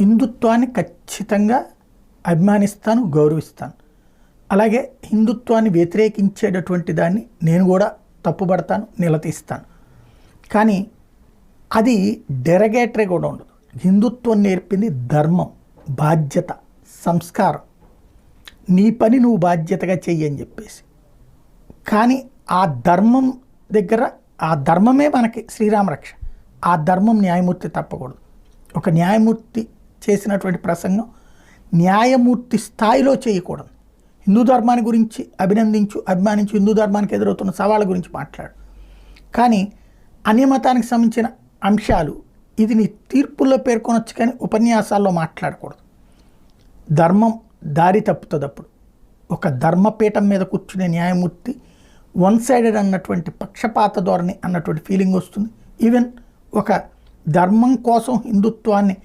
హిందుత్వాన్ని ఖచ్చితంగా అభిమానిస్తాను, గౌరవిస్తాను. అలాగే హిందుత్వాన్ని వ్యతిరేకించేటటువంటి దాన్ని నేను కూడా తప్పుపడతాను, నిలదీస్తాను. కానీ అది డెరగేటరీ కూడా ఉండదు. హిందుత్వం నేర్పింది ధర్మం, బాధ్యత, సంస్కారం. నీ పని నువ్వు బాధ్యతగా చెయ్యి అని చెప్పేసి. కానీ ఆ ధర్మం దగ్గర, ఆ ధర్మమే మనకి శ్రీరామరక్ష. ఆ ధర్మం న్యాయమూర్తి తప్పకూడదు. ఒక న్యాయమూర్తి చేసినటువంటి ప్రసంగం న్యాయమూర్తి స్థాయిలో చేయకూడదు. హిందూ ధర్మాన్ని గురించి అభిమానించు, హిందూ ధర్మానికి ఎదురవుతున్న సవాళ్ళ గురించి మాట్లాడు. కానీ అన్యమతానికి సంబంధించిన అంశాలు ఇది నీ తీర్పుల్లో పేర్కొనొచ్చు, కానీ ఉపన్యాసాల్లో మాట్లాడకూడదు. ధర్మం దారి తప్పుతుంది. అప్పుడు ఒక ధర్మపీఠం మీద కూర్చునే న్యాయమూర్తి వన్ సైడెడ్ అన్నటువంటి పక్షపాత ధోరణి అన్నటువంటి ఫీలింగ్ వస్తుంది. ఈవెన్ ఒక ధర్మం కోసం హిందుత్వాన్ని